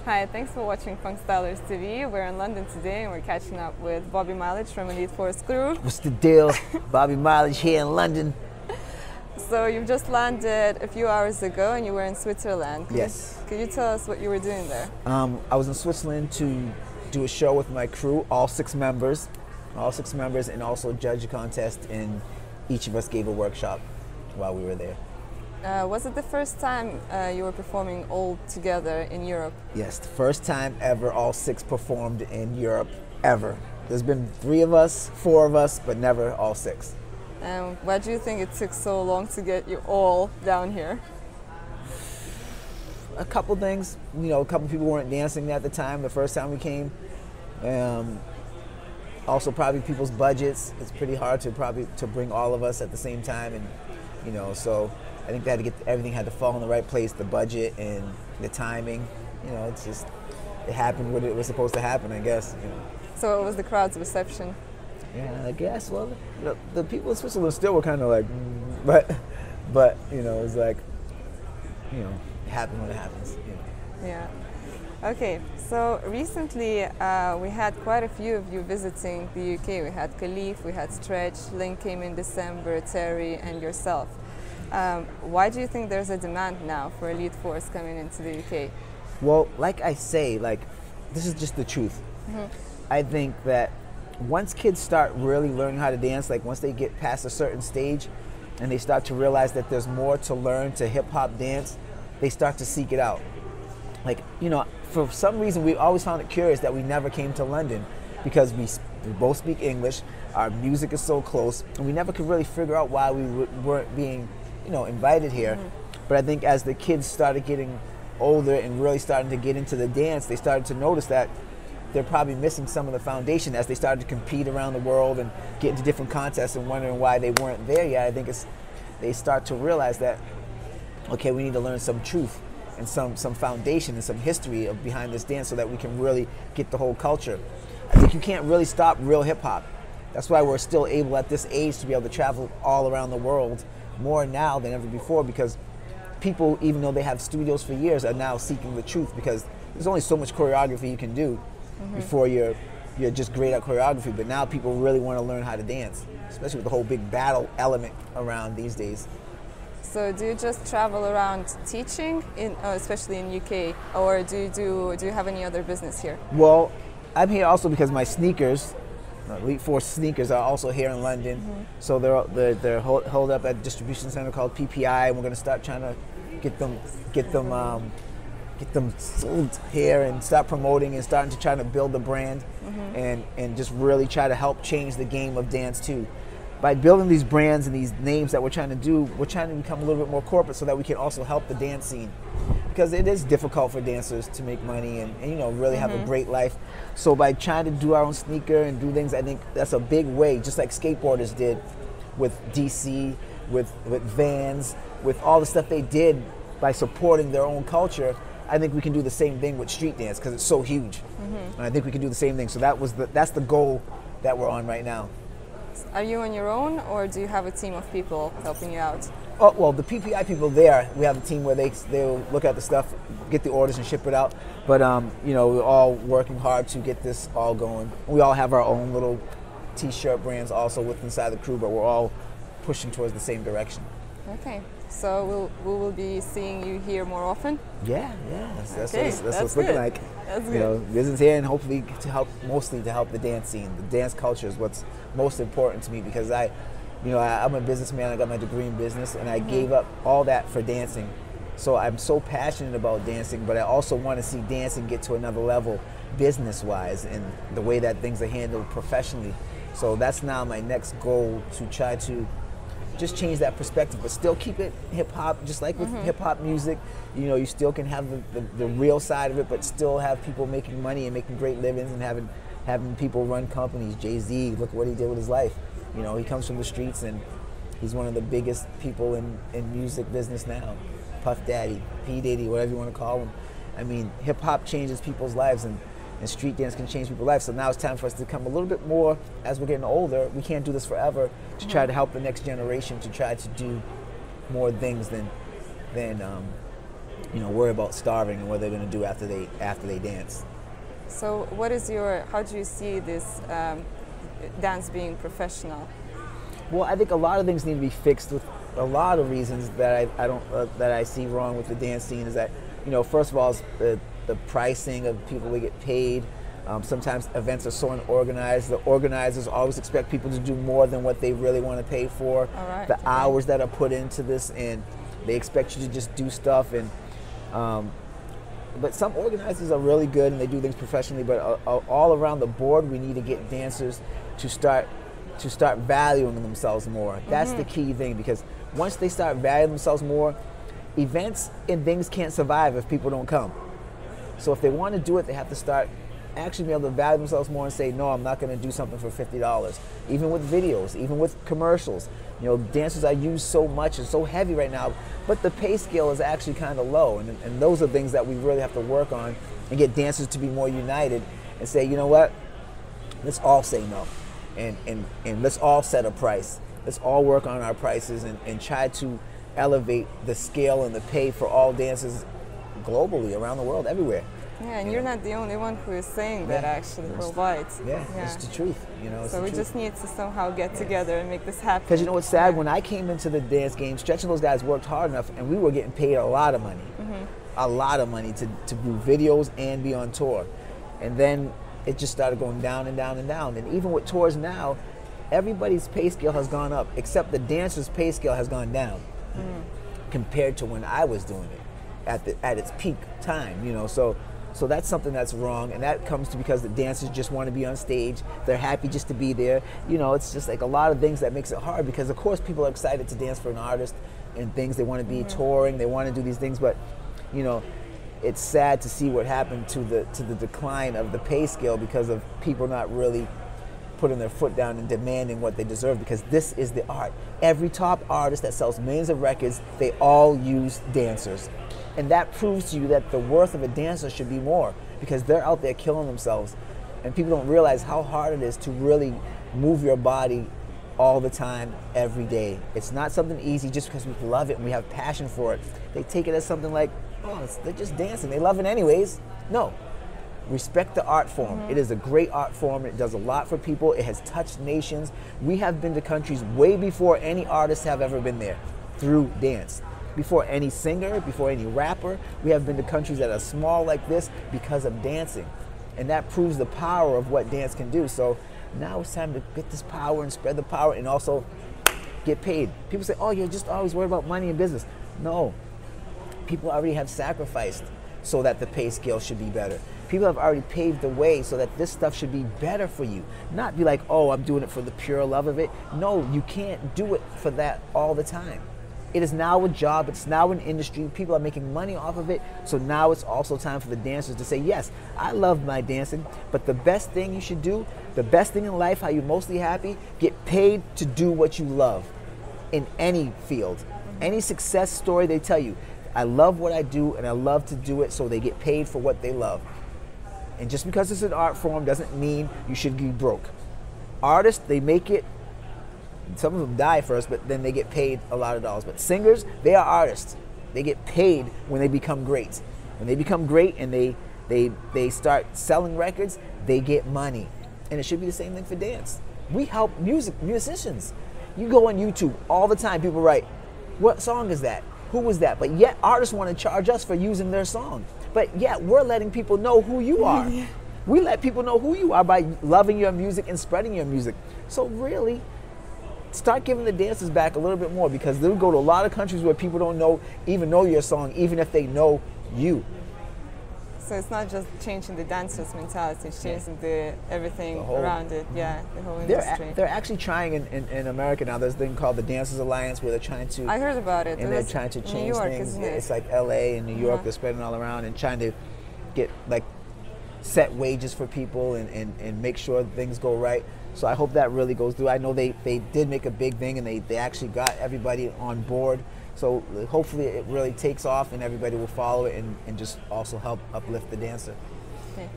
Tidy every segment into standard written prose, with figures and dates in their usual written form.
Hi, thanks for watching Funkstylers TV. We're in London today and we're catching up with Bobby Mileage from Elite Force Crew. What's the deal? Bobby Mileage here in London. So you've just landed a few hours ago and you were in Switzerland. Yes. Could you tell us what you were doing there? I was in Switzerland to do a show with my crew, all six members, and also judge a contest, and each of us gave a workshop while we were there. Was it the first time you were performing all together in Europe? Yes, the first time ever all six performed in Europe, ever. There's been 3 of us, 4 of us, but never all 6. Why do you think it took so long to get you all down here? A couple things, a couple people weren't dancing at the time, the first time we came. Also probably people's budgets. It's pretty hard to bring all of us at the same time, and so I think they had to everything had to fall in the right place, the budget and the timing. It happened when it was supposed to happen, I guess. So what was the crowd's reception? Yeah, I guess. Well, the people in Switzerland still were kind of like, but it was like, it happened when it happens. Yeah. Okay, so recently we had quite a few of you visiting the UK. We had Khalif, we had Stretch, Link came in December, Terry, and yourself. Why do you think there's a demand now for Elite Force coming into the UK? Well, like I say, this is just the truth. Mm-hmm. I think that once kids start really learning how to dance, once they get past a certain stage and they start to realize that there's more to learn to hip-hop dance, they start to seek it out. For some reason, we always found it curious that we never came to London because we both speak English, our music is so close, and we never could really figure out why we weren't being, invited here. Mm-hmm. But I think as the kids started getting older and really starting to get into the dance, they started to notice that they're probably missing some of the foundation as they started to compete around the world and get into different contests and wondering why they weren't there yet. I think they start to realize that, okay, we need to learn some truth and some foundation and some history behind this dance so that we can really get the whole culture. I think you can't really stop real hip-hop. That's why we're still able at this age to be able to travel all around the world more now than ever before, because people, even though they have studios for years, are now seeking the truth, because there's only so much choreography you can do before you're just great at choreography. But now people really want to learn how to dance, especially with the whole big battle element around these days. So do you just travel around teaching, especially in UK, or do you have any other business here? Well, I'm here also because my sneakers, Elite Force sneakers, are also here in London. Mm-hmm. So they're held up at a distribution center called PPI, and we're going to start trying to get them sold here and start promoting and starting to try to build the brand, and just really try to help change the game of dance too. By building these brands and these names that we're trying to do, we're trying to become a little bit more corporate so that we can also help the dance scene. Because it is difficult for dancers to make money and really have a great life. So by trying to do our own sneaker and do things, I think that's a big way, just like skateboarders did with DC, with Vans, with all the stuff they did by supporting their own culture. I think we can do the same thing with street dance because it's so huge. And I think we can do the same thing. So that's the goal that we're on right now. Are you on your own, or do you have a team of people helping you out? Oh, well, the PPI people there, we have a team where they'll look at the stuff, get the orders and ship it out. But, we're all working hard to get this all going. We all have our own little T-shirt brands also inside the crew, but we're all pushing towards the same direction. Okay, so we will be seeing you here more often? Yeah. That's what it's looking like. That's good. Business here, and hopefully mostly to help the dance scene. The dance culture is what's most important to me, because I'm a businessman. I got my degree in business, and I gave up all that for dancing. So I'm so passionate about dancing, but I also want to see dancing get to another level business-wise and the way that things are handled professionally. So that's now my next goal, to try to just change that perspective, but still keep it hip-hop, just like with hip-hop music. You still can have the real side of it, but still have people making money and making great livings and having people run companies. Jay-Z, look what he did with his life. He comes from the streets, and he's one of the biggest people in music business now. Puff Daddy, P. Diddy, whatever you want to call him. I mean, hip-hop changes people's lives, and street dance can change people's lives. So now it's time for us to come a little bit more, as we're getting older. We can't do this forever, to try to help the next generation to try to do more things than worry about starving and what they're going to do after they dance. So how do you see this dance being professional? Well, I think a lot of things need to be fixed with a lot of reasons that I see wrong with the dance scene. Is that, first of all, is the pricing of people that get paid. Sometimes events are so unorganized. The organizers always expect people to do more than what they really want to pay for. Right, the hours that are put into this, and they expect you to just do stuff. And but some organizers are really good and they do things professionally. But all around the board, we need to get dancers to start valuing themselves more. That's the key thing, because once they start valuing themselves more, events and things can't survive if people don't come. So if they want to do it, they have to start actually be able to value themselves more and say, no, I'm not going to do something for $50. Even with videos, even with commercials. Dancers are used so much and so heavy right now, but the pay scale is actually kind of low. And those are things that we really have to work on and get dancers to be more united and say, you know what, let's all say no. And let's all set a price. Let's all work on our prices and try to elevate the scale and the pay for all dancers globally, around the world, everywhere. Yeah, and you're not the only one who is saying that actually worldwide. Yeah, it's the truth. So we just need to somehow get together and make this happen. Because what's sad, when I came into the dance game, Stretch and those guys worked hard enough, and we were getting paid a lot of money. A lot of money to do videos and be on tour. And then it just started going down and down and down. And even with tours now, everybody's pay scale has gone up, except the dancer's pay scale has gone down compared to when I was doing it at its peak time. So that's something that's wrong, and that comes to because the dancers just want to be on stage. They're happy just to be there. It's just like a lot of things that makes it hard, because of course people are excited to dance for an artist and things. They want to be touring, they want to do these things, but it's sad to see what happened to the decline of the pay scale because of people not really putting their foot down and demanding what they deserve, because this is the art. Every top artist that sells millions of records, they all use dancers. And that proves to you that the worth of a dancer should be more, because they're out there killing themselves. And people don't realize how hard it is to really move your body all the time, every day. It's not something easy just because we love it and we have passion for it. They take it as something like, oh, they're just dancing, they love it anyways. No. Respect the art form. It is a great art form. It does a lot for people. It has touched nations. We have been to countries way before any artists have ever been there through dance. Before any singer, before any rapper, we have been to countries that are small like this because of dancing. And that proves the power of what dance can do. So now it's time to get this power and spread the power and also get paid. People say, oh, you're just always worried about money and business. No. People already have sacrificed so that the pay scale should be better. People have already paved the way so that this stuff should be better for you. Not be like, oh, I'm doing it for the pure love of it. No, you can't do it for that all the time. It is now a job, it's now an industry, people are making money off of it, so now it's also time for the dancers to say, yes, I love my dancing, but the best thing you should do, the best thing in life, how you're mostly happy, get paid to do what you love in any field. Any success story they tell you, I love what I do and I love to do it, so they get paid for what they love. And just because it's an art form doesn't mean you should be broke. Artists, they make it. Some of them die first, but then they get paid a lot of dollars. But singers, they are artists. They get paid when they become great. When they become great and they start selling records, they get money. And it should be the same thing for dance. We help musicians. You go on YouTube all the time, people write, what song is that? Who was that? But yet artists want to charge us for using their song. But yet we're letting people know who you are. We let people know who you are by loving your music and spreading your music. So really, start giving the dancers back a little bit more, because they'll go to a lot of countries where people don't even know your song, even if they know you. So it's not just changing the dancers' mentality, it's changing everything around it, the whole industry. They're actually trying in America now. There's a thing called the Dancers Alliance where they're trying to... I heard about it. And they're trying to change New York, things. isn't it? It's like LA and New York, they're spreading all around and trying to get set wages for people and make sure things go right. So I hope that really goes through. I know they did make a big thing and they actually got everybody on board. So hopefully it really takes off and everybody will follow it and just also help uplift the dancer. Okay.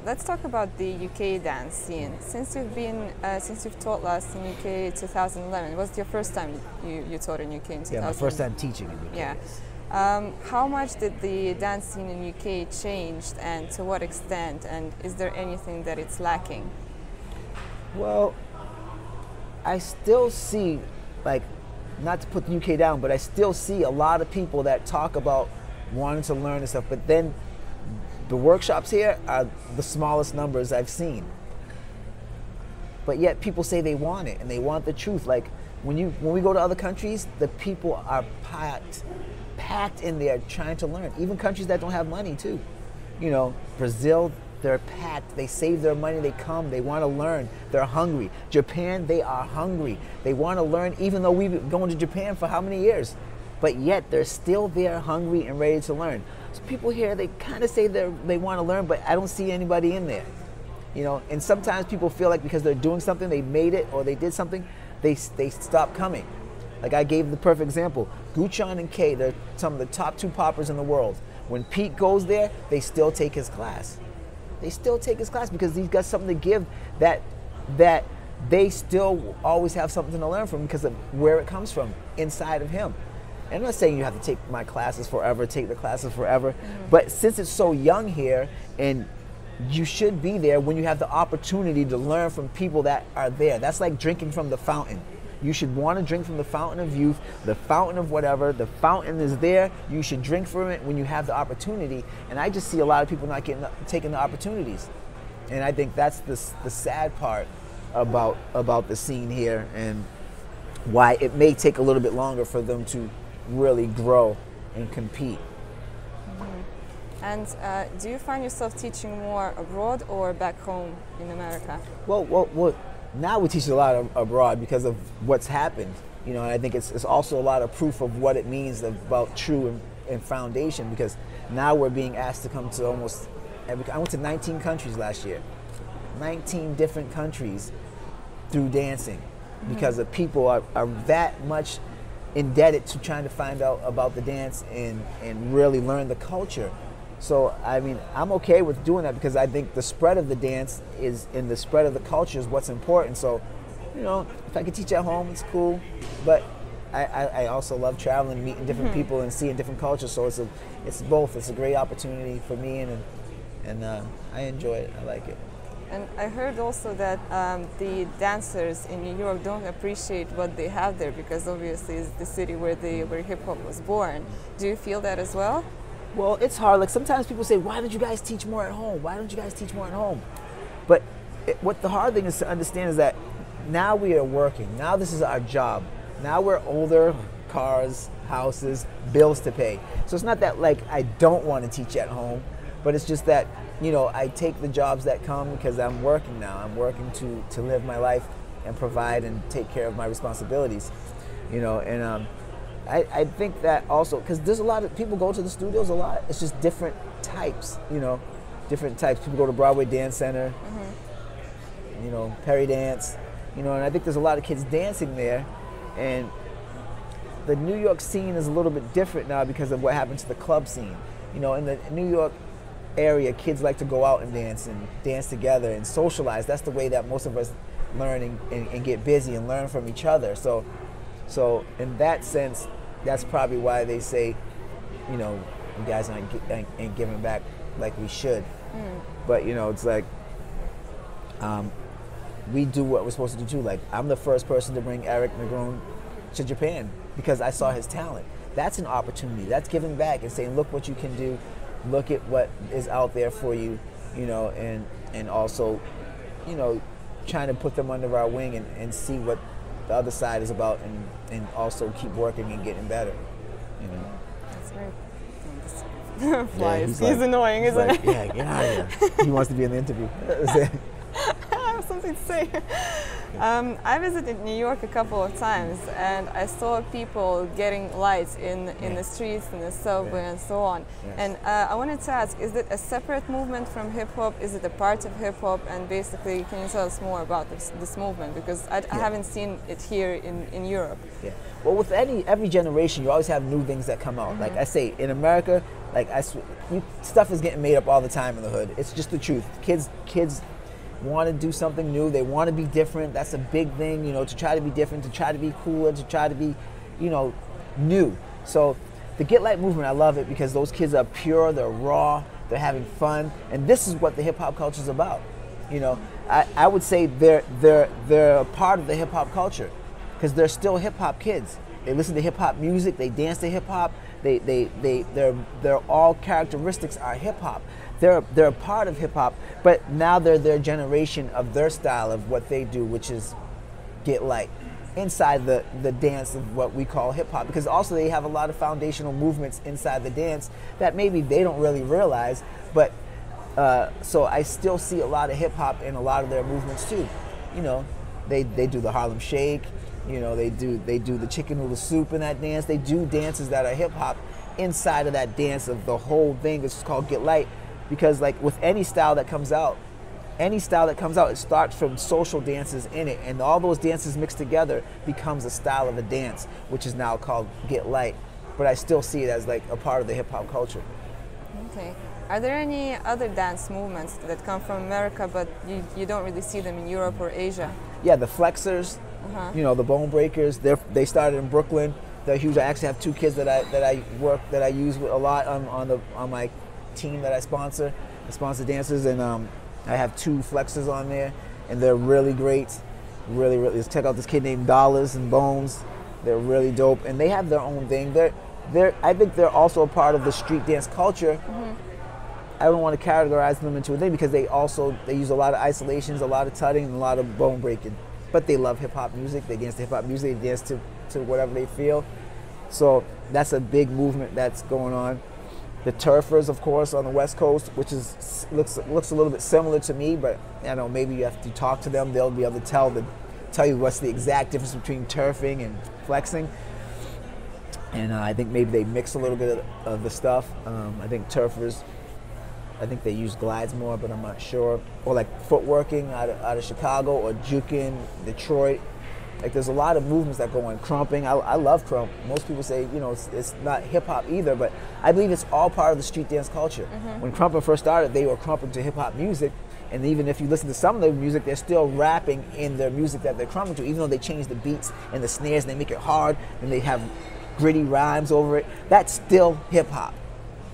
Let's talk about the UK dance scene. Since you've taught last in UK 2011, was it your first time you taught in UK in 2011? Yeah, my first time teaching in UK. Yeah. How much did the dance scene in UK changed, and to what extent, and is there anything that it's lacking? Well, I still see, like, not to put the UK down, but I still see a lot of people that talk about wanting to learn and stuff, but then the workshops here are the smallest numbers I've seen. But yet people say they want it and they want the truth. Like when we go to other countries, the people are packed in there trying to learn. Even countries that don't have money too. You know, Brazil, they're packed. They save their money, they come, they want to learn. They're hungry. Japan, they are hungry. They want to learn, even though we've been going to Japan for how many years? But yet they're still there hungry and ready to learn. So people here, they kind of say they want to learn, but I don't see anybody in there. You know, and sometimes people feel like because they're doing something, they made it or they did something, they stop coming. Like I gave the perfect example. Guchan and Kay, they're some of the top 2 poppers in the world. When Pete goes there, they still take his class. They still take his class because he's got something to give that they still always have something to learn from because of where it comes from inside of him. And I'm not saying you have to take my classes forever, take the classes forever, but since it's so young here, and you should be there when you have the opportunity to learn from people that are there. That's like drinking from the fountain. You should want to drink from the fountain of youth, the fountain of whatever. The fountain is there. You should drink from it when you have the opportunity. And I just see a lot of people not taking the opportunities. And I think that's the sad part about the scene here and why it may take a little bit longer for them to really grow and compete. And do you find yourself teaching more abroad or back home in America? Well, now we teach a lot abroad because of what's happened. You know, and I think it's also a lot of proof of what it means about true and foundation, because now we're being asked to come to almost I went to 19 countries last year. 19 different countries through dancing because the people are that much indebted to trying to find out about the dance and really learn the culture. So, I mean, I'm okay with doing that because I think the spread of the dance is, and the spread of the culture is what's important. So, you know, if I could teach at home, it's cool. But I also love traveling, meeting different people and seeing different cultures. So it's both. It's a great opportunity for me, and I enjoy it. I like it. And I heard also that the dancers in New York don't appreciate what they have there because obviously it's the city where hip hop was born. Do you feel that as well? Well, it's hard. Like sometimes people say, why don't you guys teach more at home? Why don't you guys teach more at home? But what the hard thing is to understand is that now we are working. Now this is our job. Now we're older, cars, houses, bills to pay. So it's not that like I don't want to teach at home, but it's just that, you know, I take the jobs that come because I'm working now. I'm working to live my life and provide and take care of my responsibilities, you know, and I think that also, because there's a lot of people go to the studios a lot. It's just different types, you know, different types. People go to Broadway Dance Center, you know, Perry Dance, you know, and I think there's a lot of kids dancing there. And the New York scene is a little bit different now because of what happened to the club scene. You know, in the New York area, kids like to go out and dance together and socialize. That's the way that most of us learn and get busy and learn from each other. So in that sense, that's probably why they say, you know, you guys ain't giving back like we should. But, you know, it's like we do what we're supposed to do too. Like, I'm the first person to bring Eric Negron to Japan because I saw his talent. That's an opportunity. That's giving back and saying, look what you can do. Look at what is out there for you, you know, and also, you know, trying to put them under our wing and see what the other side is about and also keep working and getting better, you know. That's right. Flies. He's annoying, isn't it? Yeah, get out of here. He wants to be in the interview. I have something to say. I visited New York a couple of times and I saw people getting lights in the streets, in the subway and so on. And I wanted to ask, is it a separate movement from hip-hop? Is it a part of hip-hop? And basically, can you tell us more about this movement? Because I haven't seen it here in Europe. Yeah. Well, with every generation, you always have new things that come out. Like I say, in America, like stuff is getting made up all the time in the hood. It's just the truth. Kids want to do something new. They want to be different. That's a big thing, you know, to try to be different, to try to be cooler, to try to be, you know, new. So the Get Light movement, I love it because those kids are pure, they're raw, they're having fun, and this is what the hip hop culture is about. You know, I would say they're a part of the hip hop culture because they're still hip hop kids. They listen to hip hop music, they dance to hip hop. They're all characteristics are hip hop. They're a part of hip hop, but now they're their generation of their style of what they do, which is get light inside the dance of what we call hip hop. Because also they have a lot of foundational movements inside the dance that maybe they don't really realize, but so I still see a lot of hip hop in a lot of their movements too. You know, they do the Harlem Shake. You know, they do the chicken noodle soup in that dance. They do dances that are hip hop inside of that dance of the whole thing. It's called Get Light because, like with any style that comes out, it starts from social dances in it, and all those dances mixed together becomes a style of a dance, which is now called Get Light. But I still see it as like a part of the hip hop culture. Okay. Are there any other dance movements that come from America, but you don't really see them in Europe or Asia? Yeah, the flexors. You know, the bone breakers. They started in Brooklyn. They're huge. I actually have two kids that I use with a lot on my team that I sponsor. I sponsor dancers, and I have two flexors on there, and they're really great. Really, let's check out this kid named Dollars and Bones. They're really dope, and they have their own thing. I think they're also a part of the street dance culture. I don't want to categorize them into a thing because they use a lot of isolations, a lot of tutting, and a lot of bone breaking. But they love hip hop music. They dance to hip hop music. They dance to whatever they feel. So that's a big movement that's going on. The Turfers, of course, on the West Coast, which looks a little bit similar to me, but I don't know, maybe you have to talk to them. They'll be able to tell you what's the exact difference between turfing and flexing. And I think maybe they mix a little bit of the stuff. I think Turfers, I think they use glides more, but I'm not sure. Or like footworking out of Chicago, or juking, Detroit. Like there's a lot of movements that go on. Crumping, I love crump. Most people say, you know, it's not hip hop either, but I believe it's all part of the street dance culture. When crumping first started, they were crumping to hip hop music, and even if you listen to some of their music, they're still rapping in their music that they're crumping to, even though they change the beats and the snares and they make it hard and they have gritty rhymes over it. That's still hip hop.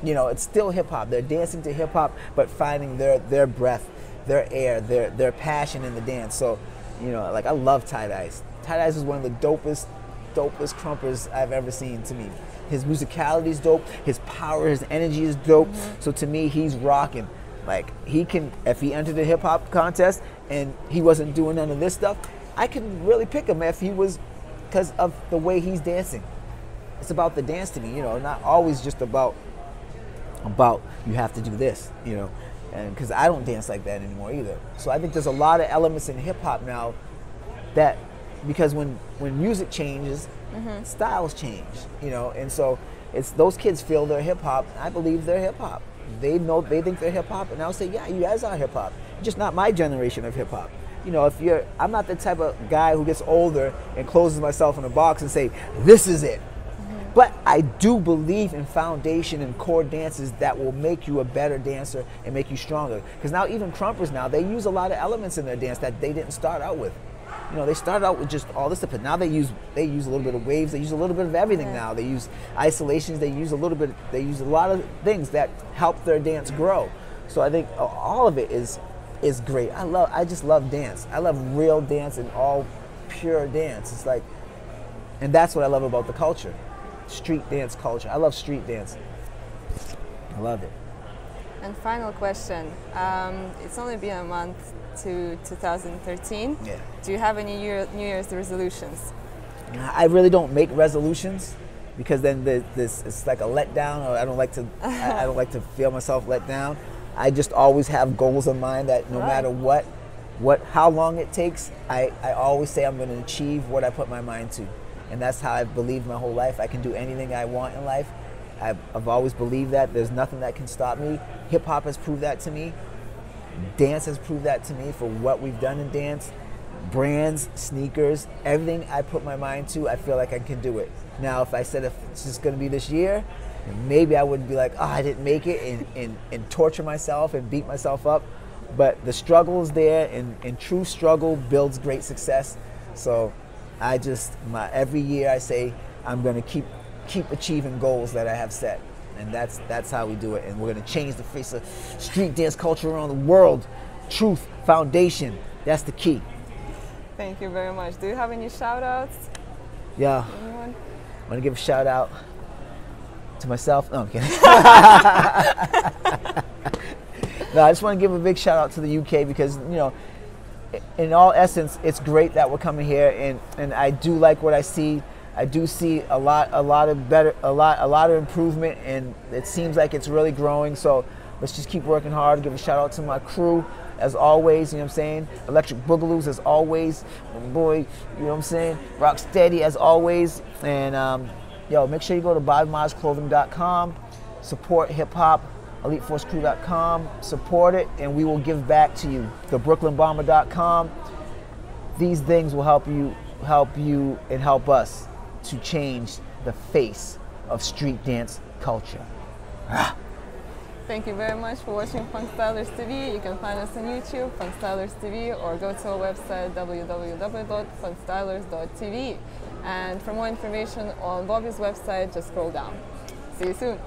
You know, it's still hip hop. They're dancing to hip hop, but finding their breath, their air, their passion in the dance. So, you know, like I love Tie-Dyes. Tie-Dyes is one of the dopest crumpers I've ever seen to me. His musicality is dope. His power, his energy is dope. So to me, he's rocking. Like he can, if he entered a hip hop contest and he wasn't doing none of this stuff, I can really pick him if he was, because of the way he's dancing. It's about the dance to me, you know, not always just about you have to do this, you know, and because I don't dance like that anymore either. So I think there's a lot of elements in hip hop now that, because when music changes, styles change, you know, and so it's those kids feel they're hip hop. I believe they're hip hop. They think they're hip hop, and I'll say, yeah, you guys are hip hop. Just not my generation of hip hop. You know, I'm not the type of guy who gets older and closes myself in a box and say, this is it. But I do believe in foundation and core dances that will make you a better dancer and make you stronger. Because now even crumpers now, they use a lot of elements in their dance that they didn't start out with. You know, they started out with just all this stuff, but now they use a little bit of waves, they use a little bit of everything now. They use isolations, they use a lot of things that help their dance grow. So I think all of it is great. I just love dance. I love real dance and all pure dance. It's like, and that's what I love about the culture. Street dance culture. I love street dance. I love it. And final question. It's only been a month to 2013. Yeah. Do you have any New Year's resolutions? I really don't make resolutions because then it's like a letdown, or I don't like to feel myself let down. I just always have goals in mind that no matter how long it takes, I always say I'm going to achieve what I put my mind to. And that's how I've believed my whole life. I can do anything I want in life. I've always believed that. There's nothing that can stop me. Hip hop has proved that to me. Dance has proved that to me for what we've done in dance. Brands, sneakers, everything I put my mind to, I feel like I can do it. Now, if I said if it's just going to be this year, maybe I would be like, oh, I didn't make it, and torture myself and beat myself up. But the struggle is there, and true struggle builds great success. So every year I say I'm going to keep keep achieving goals that I have set. And that's how we do it. And we're going to change the face of street dance culture around the world. Truth, foundation, that's the key. Thank you very much. Do you have any shout outs? Yeah. Anyone? I want to give a shout out to myself. No, I'm kidding. No, I just want to give a big shout out to the UK because, you know, in all essence, it's great that we're coming here, and I do like what I see. I do see a lot of improvement, and it seems like it's really growing. So let's just keep working hard. Give a shout out to my crew as always. You know what I'm saying? Electric Boogaloos as always. My boy, you know what I'm saying? Rock steady as always. And yo, make sure you go to bobbymilegeclothing.com. Support hip hop. EliteForceCrew.com. Support it, and we will give back to you. TheBrooklynBomber.com. These things will help you, and help us to change the face of street dance culture. Thank you very much for watching Funk Stylers TV. You can find us on YouTube, Funk Stylers TV, or go to our website, www.funkstylers.tv. And for more information on Bobby's website, just scroll down. See you soon.